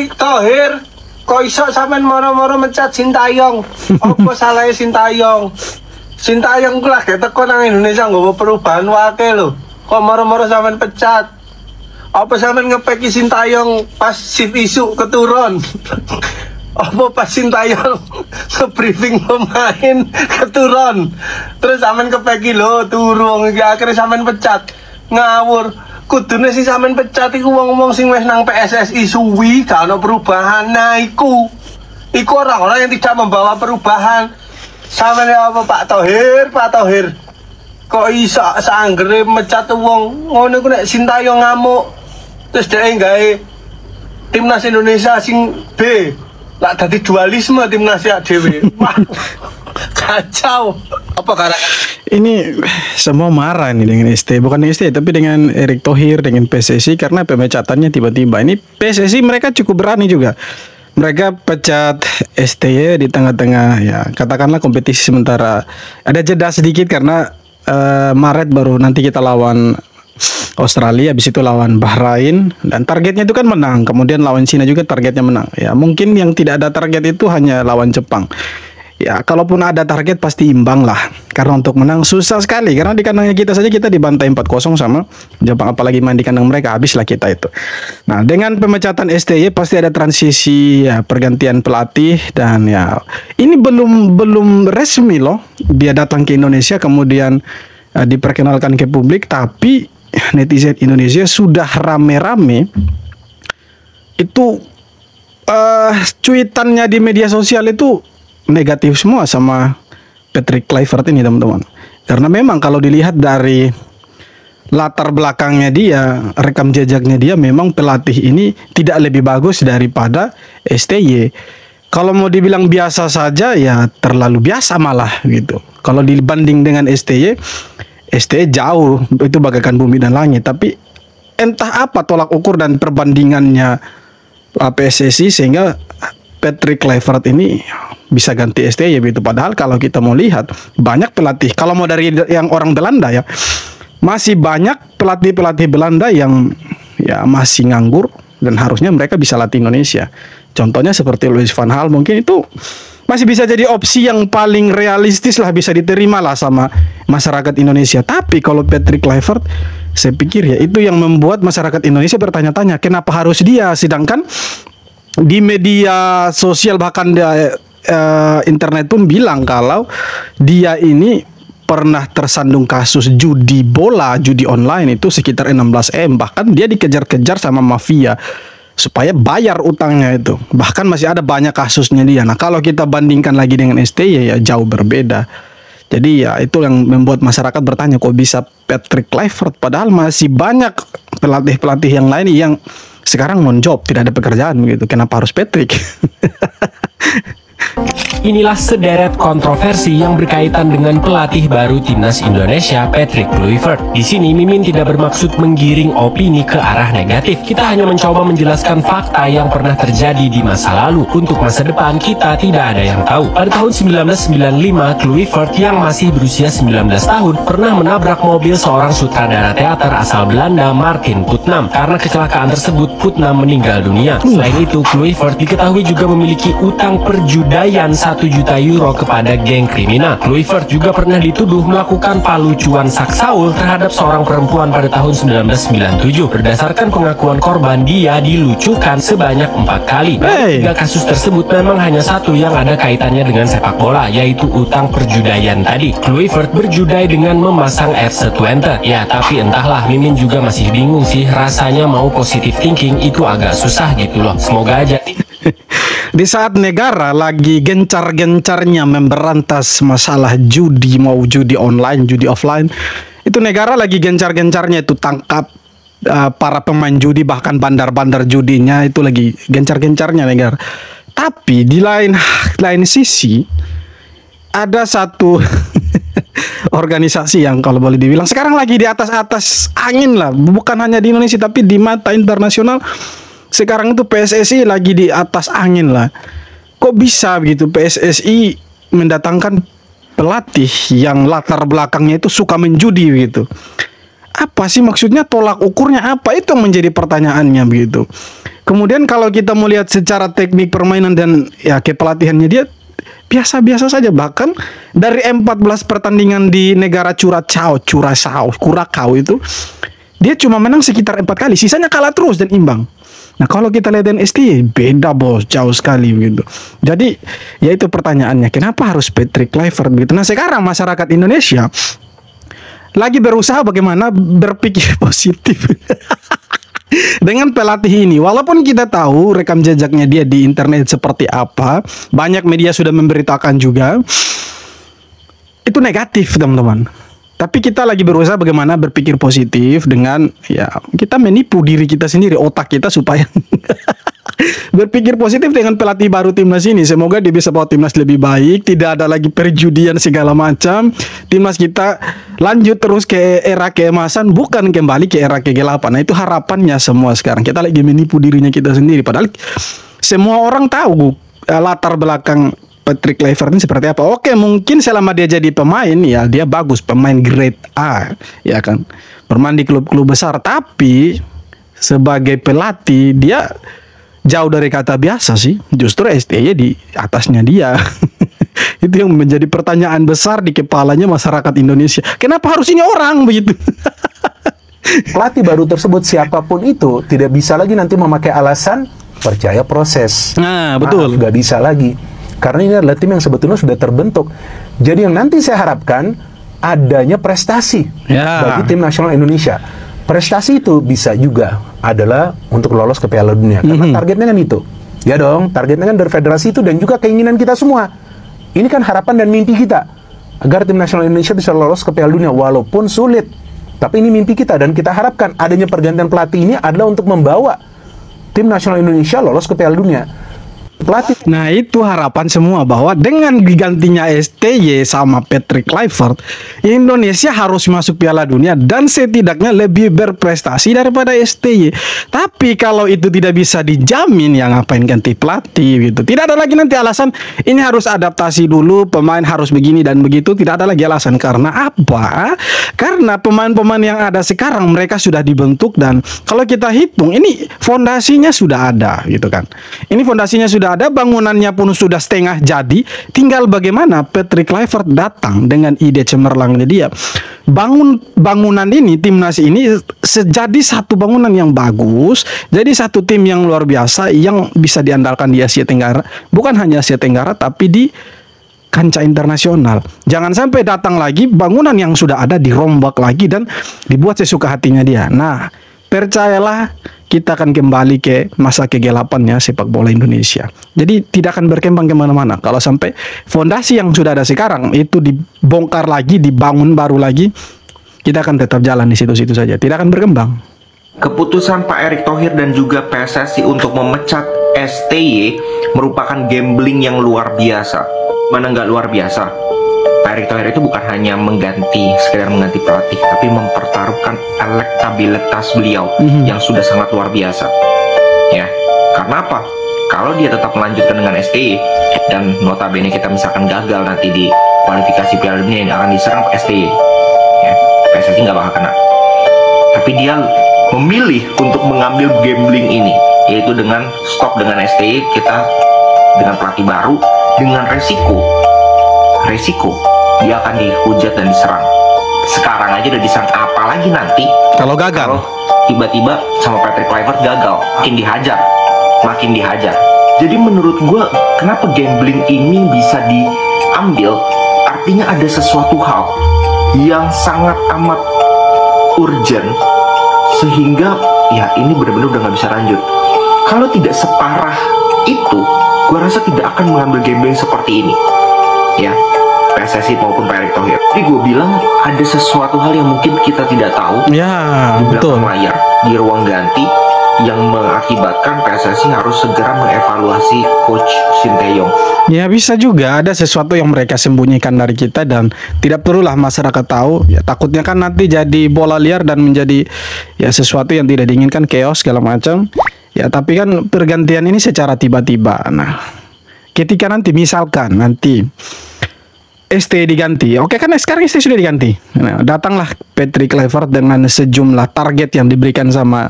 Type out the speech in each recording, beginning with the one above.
Erick Thohir, kok iso sampean moro-moro mecat Sintayong? Apa salahnya Sintayong? Sintayong ku lagi teko nang Indonesia nggawa perubahan wake lho. Kok moro-moro sampean pecat? Apa sampean ngepeki Sintayong pas shift isu keturun? Apa pas Sintayong nge-briefing pemain keturun? Terus sampean kepeki lho turu iki akhirnya sampean pecat. Ngawur. Kudune sing sampean pecat iku wong-wong sing wis nang PSSI suwi gak ono perubahan. Nah iku orang-orang yang tidak membawa perubahan. Sampeyan apa Pak Thohir? Kok iso sanggere mecat wong ngono ku nek Sintayong ngamuk. Terus dhek gawe timnas Indonesia sing B. Lah dadi dualisme timnas ya dhewe. Wah. Kacau. Apa karena ini semua marah nih dengan ST, bukan ST tapi dengan Erick Thohir, dengan PSSI karena pemecatannya tiba-tiba. Ini PSSI mereka cukup berani juga. Mereka pecat STY di tengah-tengah ya katakanlah kompetisi sementara. Ada jeda sedikit karena Maret baru nanti kita lawan Australia, habis itu lawan Bahrain dan targetnya itu kan menang. Kemudian lawan Cina juga targetnya menang. Ya mungkin yang tidak ada target itu hanya lawan Jepang. Ya, kalaupun ada target pasti imbang lah. Karena untuk menang susah sekali. Karena di kandangnya kita saja kita dibantai 4-0 sama Jepang. Apalagi main di kandang mereka, habislah kita itu. Nah, dengan pemecatan STY pasti ada transisi ya, pergantian pelatih. Dan ya, ini belum resmi loh. Dia datang ke Indonesia kemudian diperkenalkan ke publik. Tapi netizen Indonesia sudah rame-rame itu cuitannya di media sosial itu negatif semua sama Patrick Kluivert ini teman-teman. Karena memang kalau dilihat dari latar belakangnya dia, rekam jejaknya dia, memang pelatih ini tidak lebih bagus daripada STY. Kalau mau dibilang biasa saja ya terlalu biasa malah gitu. Kalau dibanding dengan STY jauh, itu bagaikan bumi dan langit. Tapi entah apa tolak ukur dan perbandingannya PSSI sehingga Patrick Kluivert ini bisa ganti STY gitu. Padahal kalau kita mau lihat banyak pelatih, kalau mau dari yang orang Belanda ya, masih banyak pelatih-pelatih Belanda yang ya masih nganggur dan harusnya mereka bisa latih Indonesia. Contohnya seperti Louis van Gaal, mungkin itu masih bisa jadi opsi yang paling realistis lah, bisa diterima lah sama masyarakat Indonesia. Tapi kalau Patrick Kluivert, saya pikir ya itu yang membuat masyarakat Indonesia bertanya-tanya kenapa harus dia, sedangkan di media sosial bahkan di internet pun bilang kalau dia ini pernah tersandung kasus judi bola, judi online itu sekitar 16M. Bahkan dia dikejar-kejar sama mafia supaya bayar utangnya itu. Bahkan masih ada banyak kasusnya dia. Nah, kalau kita bandingkan lagi dengan STY ya jauh berbeda. Jadi ya itu yang membuat masyarakat bertanya kok bisa Patrick Kluivert, padahal masih banyak pelatih-pelatih yang lain yang sekarang non-job, tidak ada pekerjaan begitu. Kenapa harus Patrick? Inilah sederet kontroversi yang berkaitan dengan pelatih baru timnas Indonesia, Patrick Kluivert. Di sini Mimin tidak bermaksud menggiring opini ke arah negatif. Kita hanya mencoba menjelaskan fakta yang pernah terjadi di masa lalu. Untuk masa depan kita tidak ada yang tahu. Pada tahun 1995, Kluivert yang masih berusia 19 tahun pernah menabrak mobil seorang sutradara teater asal Belanda, Martin Putnam. Karena kecelakaan tersebut, Putnam meninggal dunia. Selain itu, Kluivert diketahui juga memiliki utang perjudian 1 juta euro kepada geng kriminal. Kluivert juga pernah dituduh melakukan palucuan saksaul terhadap seorang perempuan pada tahun 1997. Berdasarkan pengakuan korban, dia dilucukan sebanyak 4 kali. Dari 3 kasus tersebut memang hanya satu yang ada kaitannya dengan sepak bola, yaitu utang perjudian tadi. Kluivert berjudai dengan memasang FC Twente. Ya, tapi entahlah, Mimin juga masih bingung sih. Rasanya mau positive thinking itu agak susah gitu loh. Semoga aja Di saat negara lagi gencar-gencarnya memberantas masalah judi, mau judi online, judi offline, itu negara lagi gencar-gencarnya itu tangkap para pemain judi, bahkan bandar-bandar judinya itu lagi gencar-gencarnya negara. Tapi di lain sisi ada satu organisasi yang kalau boleh dibilang sekarang lagi di atas angin lah, bukan hanya di Indonesia tapi di mata internasional. Sekarang itu PSSI lagi di atas angin lah. Kok bisa begitu PSSI mendatangkan pelatih yang latar belakangnya itu suka menjudi gitu? Apa sih maksudnya, tolak ukurnya apa? Itu yang menjadi pertanyaannya begitu. Kemudian kalau kita mau lihat secara teknik permainan dan ya kepelatihannya, dia biasa-biasa saja. Bahkan dari 14 pertandingan di negara Curacao itu, dia cuma menang sekitar 4 kali, sisanya kalah terus dan imbang. Nah kalau kita lihat STY, beda bos, jauh sekali begitu. Jadi ya itu pertanyaannya, kenapa harus Patrick Kluivert begitu. Nah sekarang masyarakat Indonesia lagi berusaha bagaimana berpikir positif dengan pelatih ini. Walaupun kita tahu rekam jejaknya dia di internet seperti apa, banyak media sudah memberitakan juga, itu negatif teman-teman. Tapi kita lagi berusaha bagaimana berpikir positif dengan ya kita menipu diri kita sendiri, otak kita supaya berpikir positif dengan pelatih baru timnas ini. Semoga dia bisa bawa timnas lebih baik, tidak ada lagi perjudian segala macam. Timnas kita lanjut terus ke era keemasan, bukan kembali ke era kegelapan. Nah itu harapannya semua sekarang. Kita lagi menipu dirinya kita sendiri. Padahal semua orang tahu latar belakang Patrick Kluivert ini seperti apa. Oke, mungkin selama dia jadi pemain ya dia bagus, pemain grade A, ya kan, bermain di klub-klub besar. Tapi sebagai pelatih dia jauh dari kata biasa sih. Justru STY di atasnya dia. Itu yang menjadi pertanyaan besar di kepalanya masyarakat Indonesia. Kenapa harus ini orang begitu? Pelatih baru tersebut siapapun itu tidak bisa lagi nanti memakai alasan percaya proses. Nah, betul. Nggak bisa lagi. Karena ini adalah tim yang sebetulnya sudah terbentuk. Jadi yang nanti saya harapkan adanya prestasi bagi tim nasional Indonesia. Prestasi itu bisa juga adalah untuk lolos ke Piala Dunia. Karena targetnya kan itu. Ya dong, targetnya kan dari federasi itu dan juga keinginan kita semua. Ini kan harapan dan mimpi kita. Agar tim nasional Indonesia bisa lolos ke Piala Dunia walaupun sulit. Tapi ini mimpi kita dan kita harapkan adanya pergantian pelatih ini adalah untuk membawa tim nasional Indonesia lolos ke Piala Dunia. Pelatih. Nah itu harapan semua bahwa dengan digantinya STY sama Patrick Kluivert, Indonesia harus masuk Piala Dunia dan setidaknya lebih berprestasi daripada STY. Tapi kalau itu tidak bisa dijamin, ya ngapain ganti pelatih gitu. Tidak ada lagi nanti alasan ini harus adaptasi dulu, pemain harus begini dan begitu. Tidak ada lagi alasan. Karena apa? Karena pemain-pemain yang ada sekarang mereka sudah dibentuk dan kalau kita hitung ini fondasinya sudah ada gitu kan. Ini fondasinya sudah ada, bangunannya pun sudah setengah jadi, tinggal bagaimana Patrick Kluivert datang dengan ide cemerlangnya dia. Bangunan ini, timnas ini jadi satu bangunan yang bagus, jadi satu tim yang luar biasa yang bisa diandalkan di Asia Tenggara, bukan hanya Asia Tenggara tapi di kancah internasional. Jangan sampai datang lagi bangunan yang sudah ada dirombak lagi dan dibuat sesuka hatinya dia. Nah, percayalah kita akan kembali ke masa kegelapannya sepak bola Indonesia. Jadi tidak akan berkembang kemana-mana. Kalau sampai fondasi yang sudah ada sekarang itu dibongkar lagi, dibangun baru lagi, kita akan tetap jalan di situ-situ saja. Tidak akan berkembang. Keputusan Pak Erick Thohir dan juga PSSI untuk memecat STY merupakan gambling yang luar biasa. Mana nggak luar biasa? Pak Erick Thohir itu bukan hanya sekedar mengganti pelatih, tapi mempertaruhkan elektabilitas beliau yang sudah sangat luar biasa. Ya, karena apa? Kalau dia tetap melanjutkan dengan STY dan notabene kita misalkan gagal nanti di kualifikasi Piala Dunia yang akan diserang STY, ya, PSSI nggak bakal kena. Tapi dia memilih untuk mengambil gambling ini, yaitu dengan stop dengan STY, kita dengan pelatih baru dengan resiko dia akan dihujat dan diserang. Sekarang aja udah diserang, apalagi nanti kalau gagal, tiba-tiba sama Patrick Kluivert gagal, makin dihajar. Jadi menurut gue, kenapa gambling ini bisa diambil? Artinya ada sesuatu hal yang sangat amat urgent sehingga ya ini benar-benar udah nggak bisa lanjut. Kalau tidak separah itu, gue rasa tidak akan mengambil gambling seperti ini. Ya, PSSI maupun Pak Erick Thohir. Jadi gue bilang ada sesuatu hal yang mungkin kita tidak tahu di belakang layar, di ruang ganti, yang mengakibatkan PSSI harus segera mengevaluasi Coach Sinteyong. Ya bisa juga ada sesuatu yang mereka sembunyikan dari kita dan tidak perlulah masyarakat tahu. Ya takutnya kan nanti jadi bola liar dan menjadi ya sesuatu yang tidak diinginkan, chaos segala macam. Ya tapi kan pergantian ini secara tiba-tiba. Nah, ketika nanti misalkan nanti ST diganti. Oke kan sekarang ST sudah diganti. Nah, datanglah Patrick Kluivert dengan sejumlah target yang diberikan sama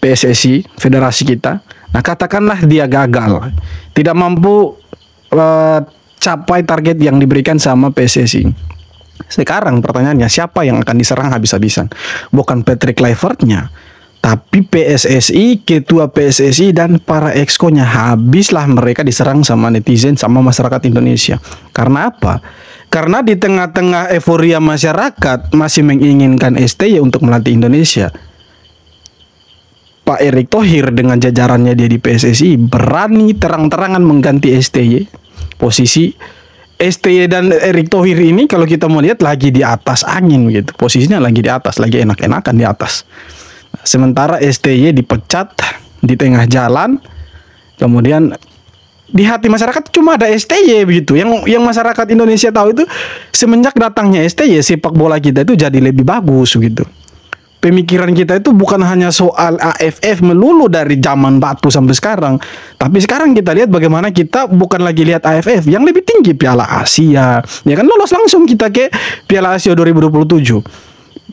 PSSI, federasi kita. Nah, katakanlah dia gagal, tidak mampu capai target yang diberikan sama PSSI. Sekarang pertanyaannya, siapa yang akan diserang habis-habisan? Bukan Patrick Kluivert-nya, tapi PSSI, ketua PSSI dan para exco-nya. Habislah mereka diserang sama netizen, sama masyarakat Indonesia. Karena apa? Karena di tengah-tengah euforia masyarakat masih menginginkan STY untuk melatih Indonesia. Pak Erick Thohir dengan jajarannya dia di PSSI berani terang-terangan mengganti STY. Posisi STY dan Erick Thohir ini kalau kita mau lihat lagi di atas angin gitu. Posisinya lagi di atas, lagi enak-enakan di atas. Sementara STY dipecat di tengah jalan, kemudian di hati masyarakat cuma ada STY begitu. Yang masyarakat Indonesia tahu itu semenjak datangnya STY, sepak bola kita itu jadi lebih bagus gitu. Pemikiran kita itu bukan hanya soal AFF melulu dari zaman batu sampai sekarang, tapi sekarang kita lihat bagaimana kita bukan lagi lihat AFF, yang lebih tinggi Piala Asia. Ya kan lolos langsung kita ke Piala Asia 2027.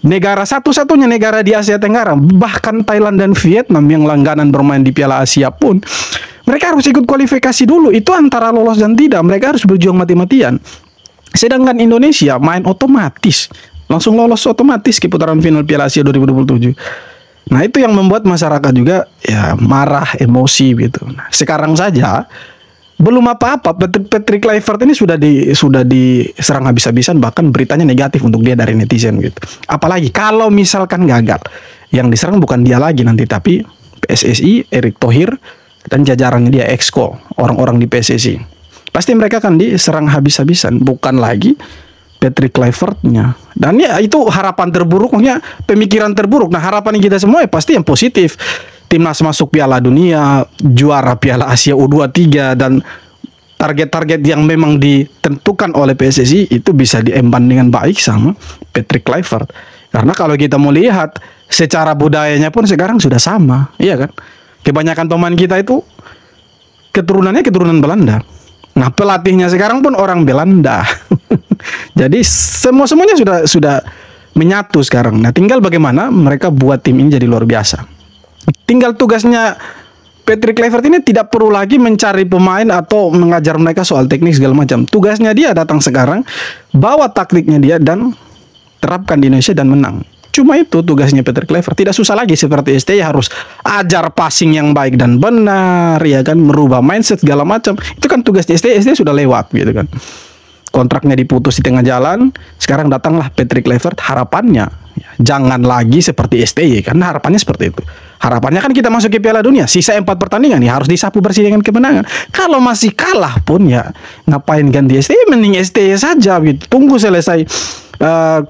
Negara satu-satunya negara di Asia Tenggara, bahkan Thailand dan Vietnam yang langganan bermain di Piala Asia pun, mereka harus ikut kualifikasi dulu. Itu antara lolos dan tidak, mereka harus berjuang mati-matian. Sedangkan Indonesia main otomatis, langsung lolos otomatis ke putaran final Piala Asia 2027. Nah, itu yang membuat masyarakat juga ya marah, emosi gitu. Nah, sekarang saja belum apa-apa, Patrick Kluivert ini sudah diserang habis-habisan, bahkan beritanya negatif untuk dia dari netizen gitu. Apalagi kalau misalkan gagal, yang diserang bukan dia lagi nanti, tapi PSSI, Erick Thohir dan jajarannya dia, exco, orang-orang di PSSI. Pasti mereka akan diserang habis-habisan, bukan lagi Patrick Kluivert-nya. Dan ya itu harapan terburuknya, pemikiran terburuk. Nah, harapan kita semua ya pasti yang positif. Timnas masuk Piala Dunia, juara Piala Asia U23, dan target-target yang memang ditentukan oleh PSSI itu bisa diemban dengan baik sama Patrick Kluivert. Karena kalau kita mau lihat secara budayanya pun sekarang sudah sama, iya kan? Kebanyakan pemain kita itu keturunannya keturunan Belanda. Nah, pelatihnya sekarang pun orang Belanda. Jadi semuanya sudah menyatu sekarang. Nah, tinggal bagaimana mereka buat tim ini jadi luar biasa. Tinggal tugasnya Patrick Kluivert ini tidak perlu lagi mencari pemain atau mengajar mereka soal teknik segala macam. Tugasnya dia datang sekarang, bawa taktiknya dia dan terapkan di Indonesia dan menang. Cuma itu tugasnya Patrick Kluivert. Tidak susah lagi seperti STY harus ajar passing yang baik dan benar, ya kan, merubah mindset segala macam. Itu kan tugasnya STY. STY sudah lewat gitu kan. Kontraknya diputus di tengah jalan. Sekarang datanglah Patrick Kluivert. Harapannya ya, jangan lagi seperti STY, karena harapannya seperti itu. Harapannya kan kita masuk ke Piala Dunia, sisa 4 pertandingan nih harus disapu bersih dengan kemenangan. Kalau masih kalah pun ya ngapain ganti STY, mending STY saja gitu. Tunggu selesai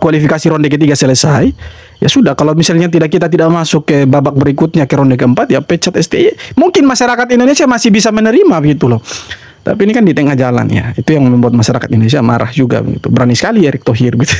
kualifikasi ronde ketiga selesai. Ya sudah, kalau misalnya kita tidak masuk ke babak berikutnya ke ronde keempat, ya pecat STY. Mungkin masyarakat Indonesia masih bisa menerima gitu loh. Tapi ini kan di tengah jalan ya. Itu yang membuat masyarakat Indonesia marah juga gitu. Berani sekali Erick Thohir gitu.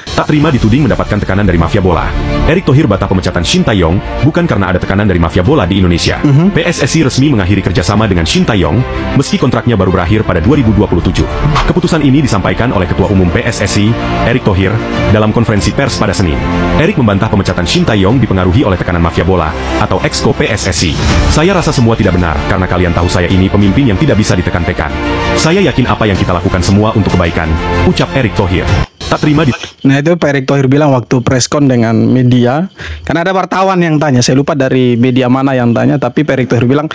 Tak terima dituding mendapatkan tekanan dari mafia bola. Erick Thohir bantah pemecatan Shin Tae-yong bukan karena ada tekanan dari mafia bola di Indonesia. PSSI resmi mengakhiri kerjasama dengan Shin Tae-yong meski kontraknya baru berakhir pada 2027. Keputusan ini disampaikan oleh Ketua Umum PSSI, Erick Thohir, dalam konferensi pers pada Senin. Erick membantah pemecatan Shin Tae-yong dipengaruhi oleh tekanan mafia bola atau exco PSSI. Saya rasa semua tidak benar karena kalian tahu saya ini pemimpin yang tidak bisa ditekan-tekan. Saya yakin apa yang kita lakukan semua untuk kebaikan, ucap Erick Thohir. Tak terima di... Nah, itu Pak Erick Thohir bilang waktu preskon dengan media. Karena ada wartawan yang tanya, saya lupa dari media mana yang tanya, tapi Pak Erick Thohir bilang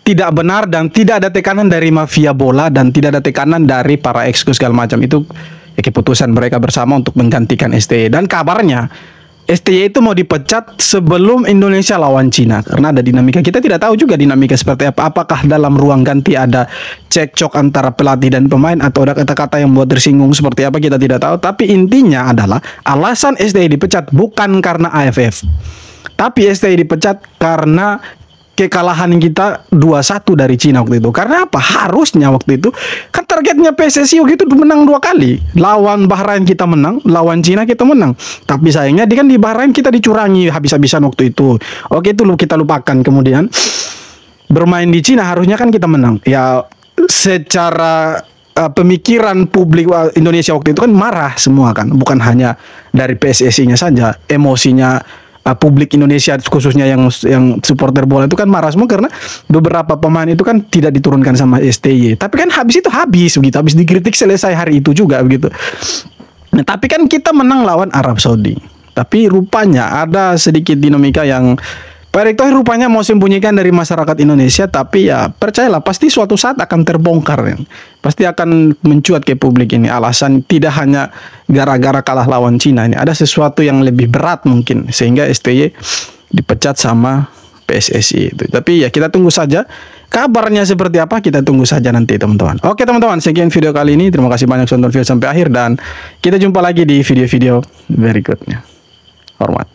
tidak benar dan tidak ada tekanan dari mafia bola dan tidak ada tekanan dari para exco segala macam. Itu ya, keputusan mereka bersama untuk menggantikan STY. Dan kabarnya STY itu mau dipecat sebelum Indonesia lawan Cina, karena ada dinamika. Kita tidak tahu juga dinamika seperti apa. Apakah dalam ruang ganti ada cekcok antara pelatih dan pemain, atau ada kata-kata yang buat tersinggung seperti apa, kita tidak tahu. Tapi intinya adalah alasan STY dipecat bukan karena AFF, tapi STY dipecat karena kekalahan kita 2-1 dari Cina waktu itu. Karena apa? Harusnya waktu itu kan targetnya PSSI waktu itu menang 2 kali. Lawan Bahrain kita menang, lawan Cina kita menang. Tapi sayangnya di Bahrain kita dicurangi habis-habisan waktu itu. Oke, itu kita lupakan. Kemudian bermain di Cina harusnya kan kita menang. Ya secara pemikiran publik Indonesia waktu itu kan marah semua kan, bukan hanya dari PSSI-nya saja, emosinya publik Indonesia khususnya yang supporter bola itu kan marah semua karena beberapa pemain itu kan tidak diturunkan sama STY. Tapi kan habis begitu, habis dikritik selesai hari itu juga begitu. Nah, tapi kan kita menang lawan Arab Saudi. Tapi rupanya ada sedikit dinamika yang Pak Erick Thohir rupanya mau sembunyikan dari masyarakat Indonesia, tapi ya percayalah pasti suatu saat akan terbongkar ya. Pasti akan mencuat ke publik ini. Alasan tidak hanya gara-gara kalah lawan Cina ini, ada sesuatu yang lebih berat mungkin sehingga STY dipecat sama PSSI itu. Tapi ya kita tunggu saja kabarnya seperti apa, kita tunggu saja nanti teman-teman. Oke teman-teman, sekian video kali ini. Terima kasih banyak sudah nonton video sampai akhir dan kita jumpa lagi di video-video berikutnya. Hormat.